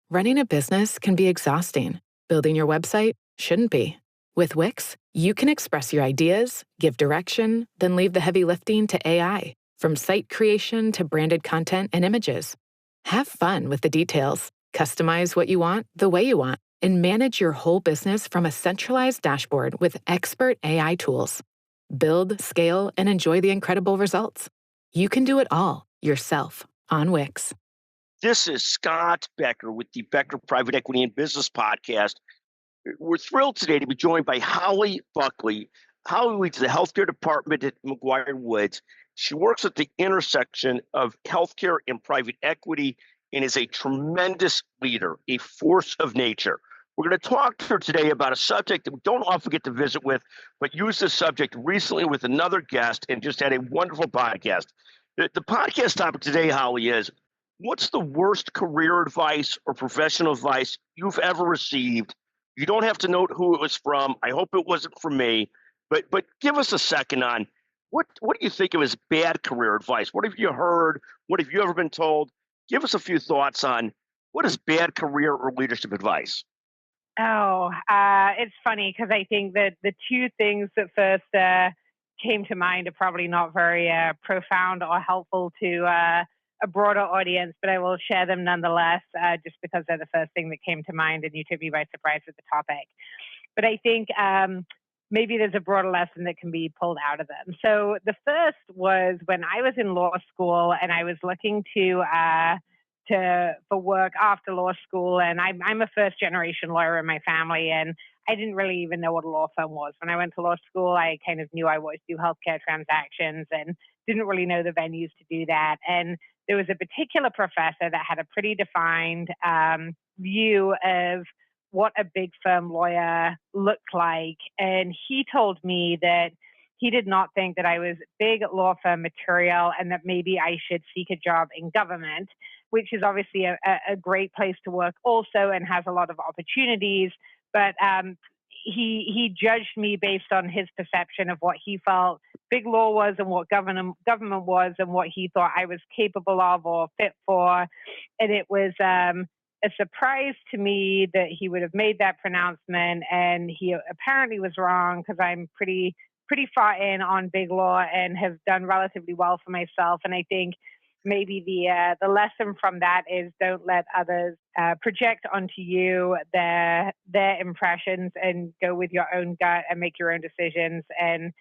Running a business can be exhausting. Building your website shouldn't be. With Wix, you can express your ideas, give direction, then leave the heavy lifting to AI, from site creation to branded content and images. Have fun with the details. Customize what you want the way you want, and manage your whole business from a centralized dashboard with expert AI tools. Build, scale, and enjoy the incredible results. You can do it all yourself on Wix. This is Scott Becker with the Becker Private Equity and Business Podcast. We're thrilled today to be joined by Holly Buckley. Holly leads the healthcare department at McGuireWoods. She works at the intersection of healthcare and private equity and is a tremendous leader, a force of nature. We're going to talk to her today about a subject that we don't often get to visit with, but used this subject recently with another guest and just had a wonderful podcast. The podcast topic today, Holly, is what's the worst career advice or professional advice you've ever received? You don't have to note who it was from. I hope it wasn't from me, but give us a second on what do you think of as bad career advice? What have you heard? What have you ever been told? Give us a few thoughts on what is bad career or leadership advice. It's funny because I think that the two things that first came to mind are probably not very profound or helpful to a broader audience, but I will share them nonetheless, just because they're the first thing that came to mind and you took me by surprise with the topic. But I think maybe there's a broader lesson that can be pulled out of them. So the first was when I was in law school and I was looking for work after law school, and I'm a first generation lawyer in my family, and I didn't really even know what a law firm was. When I went to law school, I kind of knew I wanted to do healthcare transactions and didn't really know the venues to do that. And there was a particular professor that had a pretty defined view of what a big firm lawyer looked like. And he told me that he did not think that I was big law firm material and that maybe I should seek a job in government, which is obviously a great place to work also and has a lot of opportunities. But he judged me based on his perception of what he felt big law was and what government was and what he thought I was capable of or fit for. And it was a surprise to me that he would have made that pronouncement. And he apparently was wrong because I'm pretty far in on big law and have done relatively well for myself. And I think maybe the lesson from that is don't let others project onto you their impressions, and go with your own gut and make your own decisions and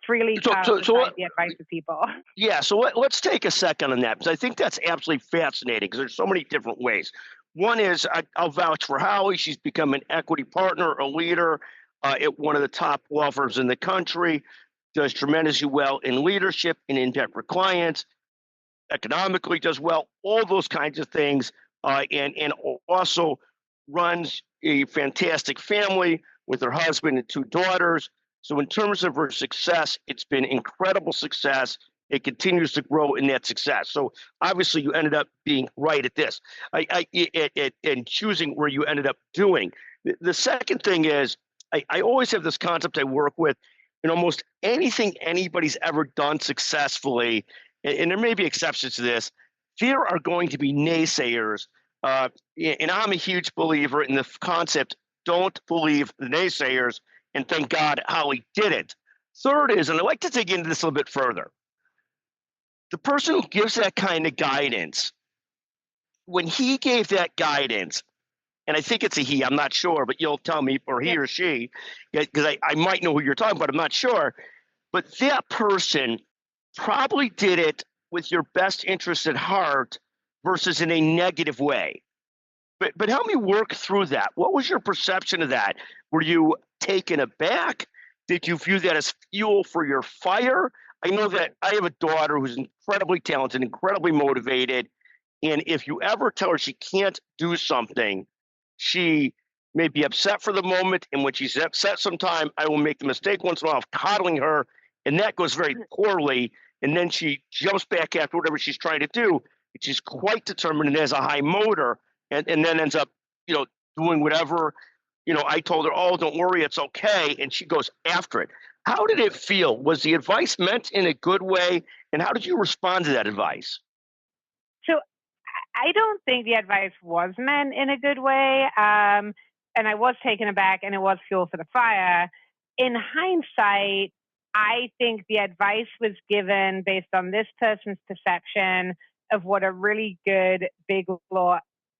freely pass aside the advice of people. Yeah, so let's take a second on that, because I think that's absolutely fascinating because there's so many different ways. One is I'll vouch for Holly. She's become an equity partner, a leader at one of the top law firms in the country, does tremendously well in leadership and in debt with clients, economically does well, all those kinds of things, and also runs a fantastic family with her husband and two daughters. So in terms of her success, it's been incredible success. It continues to grow in that success. So obviously you ended up being right at this and choosing where you ended up doing. The second thing is I always have this concept I work with in almost anything anybody's ever done successfully, and there may be exceptions to this, there are going to be naysayers. And I'm a huge believer in the concept, don't believe the naysayers, and thank God Holly did it. Third is, and I'd like to dig into this a little bit further, the person who gives that kind of guidance, when he gave that guidance, and I think it's a he, I'm not sure, but you'll tell me, or he or she, because I might know who you're talking about, I'm not sure, but that person probably did it with your best interest at heart versus in a negative way. But help me work through that. What was your perception of that? Were you taken aback? Did you view that as fuel for your fire? I know that I have a daughter who's incredibly talented, incredibly motivated, and if you ever tell her she can't do something, she may be upset for the moment, and when she's upset sometime, I will make the mistake once in a while of coddling her, and that goes very poorly. And then she jumps back after whatever she's trying to do. And she's quite determined and has a high motor, and then ends up, doing whatever, I told her, oh, don't worry, it's okay. And she goes after it. How did it feel? Was the advice meant in a good way? And how did you respond to that advice? So I don't think the advice was meant in a good way. And I was taken aback and it was fuel for the fire. In hindsight, I think the advice was given based on this person's perception of what a really good big law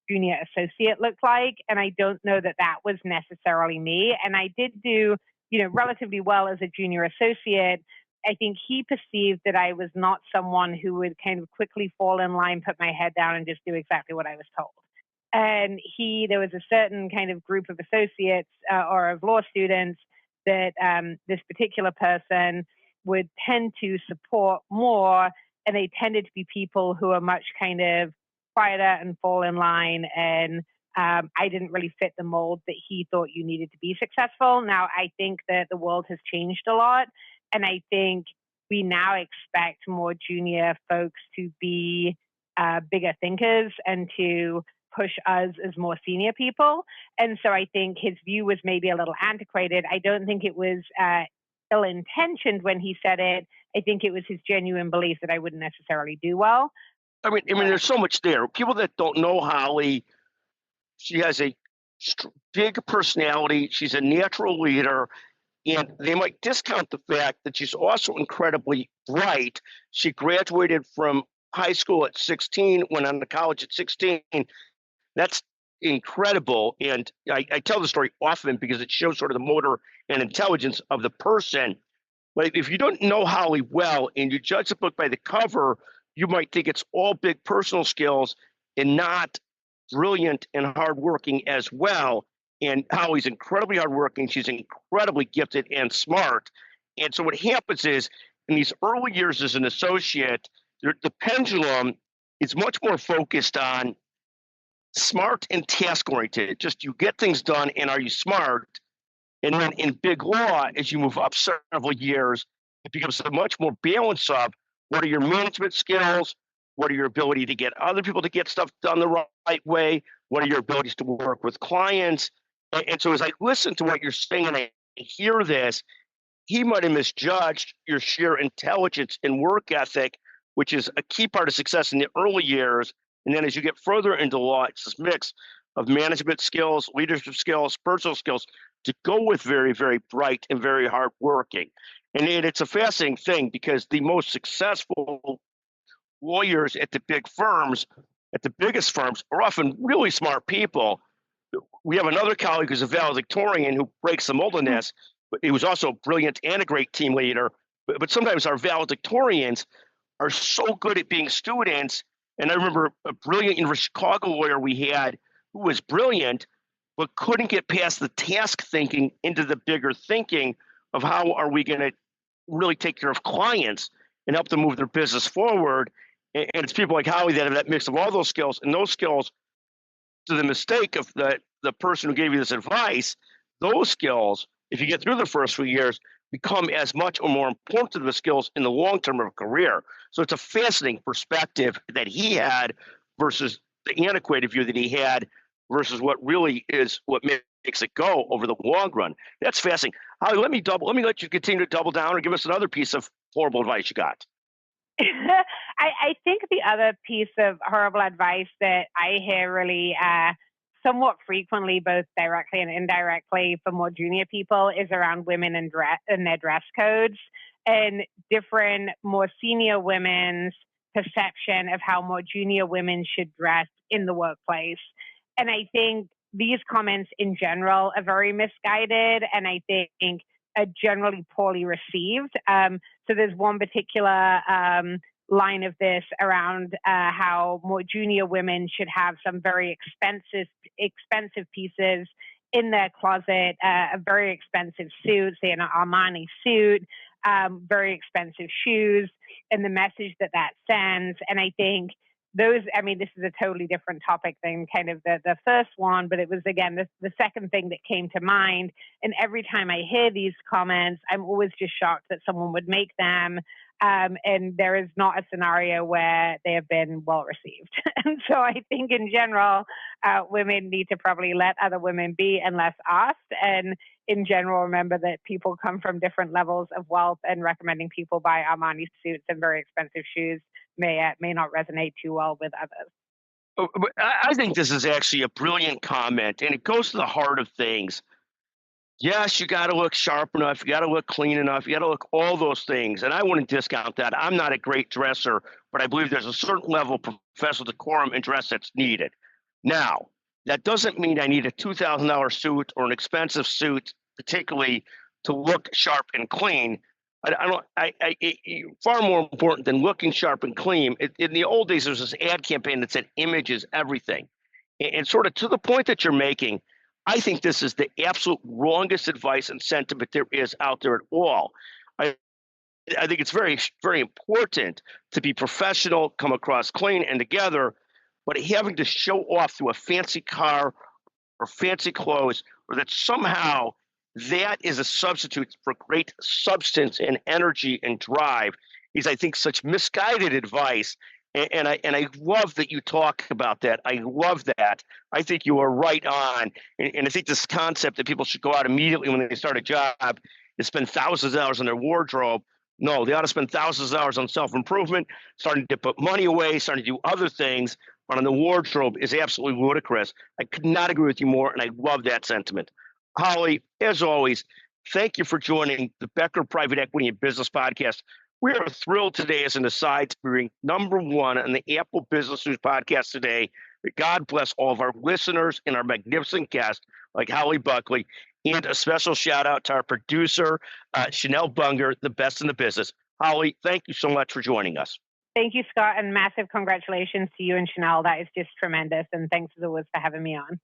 junior associate looked like. And I don't know that that was necessarily me. And I did do, relatively well as a junior associate. I think he perceived that I was not someone who would kind of quickly fall in line, put my head down, and just do exactly what I was told. And there was a certain kind of group of associates or of law students that this particular person would tend to support more, and they tended to be people who are much kind of quieter and fall in line. And I didn't really fit the mold that he thought you needed to be successful. Now, I think that the world has changed a lot. And I think we now expect more junior folks to be bigger thinkers and to push us as more senior people. And so I think his view was maybe a little antiquated. I don't think it was ill-intentioned when he said it. I think it was his genuine belief that I wouldn't necessarily do well. I mean, there's so much there. People that don't know Holly, she has a big personality. She's a natural leader. And they might discount the fact that she's also incredibly bright. She graduated from high school at 16, went on to college at 16. That's incredible. And I tell the story often because it shows sort of the motor and intelligence of the person. But if you don't know Holly well and you judge the book by the cover, you might think it's all big personal skills and not brilliant and hardworking as well. And Holly's incredibly hardworking. She's incredibly gifted and smart. And so what happens is in these early years as an associate, the pendulum is much more focused on smart and task oriented. Just you get things done and are you smart? And then in big law, as you move up several years, it becomes a much more balance of what are your management skills? What are your ability to get other people to get stuff done the right way? What are your abilities to work with clients? And so as I listen to what you're saying and I hear this, he might have misjudged your sheer intelligence and work ethic, which is a key part of success in the early years. And then as you get further into law, it's this mix of management skills, leadership skills, personal skills to go with very, very bright and very hardworking. And it's a fascinating thing because the most successful lawyers at the big firms, at the biggest firms, are often really smart people. We have another colleague who's a valedictorian who breaks the mold in this, but he was also brilliant and a great team leader. But sometimes our valedictorians are so good at being students. And I remember a brilliant University of Chicago lawyer we had who was brilliant, but couldn't get past the task thinking into the bigger thinking of how are we going to really take care of clients and help them move their business forward. And it's people like Howie that have that mix of all those skills, and those skills, to the mistake of the person who gave you this advice, those skills, if you get through the first few years, become as much or more important to the skills in the long term of a career. So it's a fascinating perspective that he had versus the antiquated view that he had versus what really is what makes it go over the long run. That's fascinating. Holly, let me let you continue to double down or give us another piece of horrible advice you got. I think the other piece of horrible advice that I hear really somewhat frequently, both directly and indirectly for more junior people, is around women and their dress codes and different more senior women's perception of how more junior women should dress in the workplace. And I think these comments in general are very misguided and I think are generally poorly received. So there's one particular line of this around how more junior women should have some very expensive pieces in their closet, a very expensive suit, say an Armani suit, very expensive shoes, and the message that sends. And I think this is a totally different topic than kind of the first one, but it was, again, the second thing that came to mind. And every time I hear these comments, I'm always just shocked that someone would make them. And there is not a scenario where they have been well received. And so I think in general, women need to probably let other women be and less asked. And in general, remember that people come from different levels of wealth, and recommending people buy Armani suits and very expensive shoes may not resonate too well with others. But I think this is actually a brilliant comment, and it goes to the heart of things. Yes, you got to look sharp enough. You got to look clean enough. You got to look all those things. And I wouldn't discount that. I'm not a great dresser, but I believe there's a certain level of professional decorum and dress that's needed. Now, that doesn't mean I need a $2,000 suit or an expensive suit, particularly to look sharp and clean. Far more important than looking sharp and clean. In the old days, there was this ad campaign that said image is everything. And sort of to the point that you're making, I think this is the absolute wrongest advice and sentiment there is out there at all. I, I think it's very, very important to be professional, come across clean and together, but having to show off through a fancy car or fancy clothes, or that somehow that is a substitute for great substance and energy and drive is, I think, such misguided advice. And I love that you talk about that. I love that. I think you are right on. And I think this concept that people should go out immediately when they start a job and spend thousands of dollars on their wardrobe. No, they ought to spend thousands of dollars on self-improvement, starting to put money away, starting to do other things. But on the wardrobe is absolutely ludicrous. I could not agree with you more, and I love that sentiment. Holly, as always, thank you for joining the Becker Private Equity and Business Podcast. We are thrilled today, as an aside, to be ranked #1 on the Apple Business News podcast today. God bless all of our listeners and our magnificent guests like Holly Buckley. And a special shout out to our producer, Chanel Bunger, the best in the business. Holly, thank you so much for joining us. Thank you, Scott, and massive congratulations to you and Chanel. That is just tremendous. And thanks as always for having me on.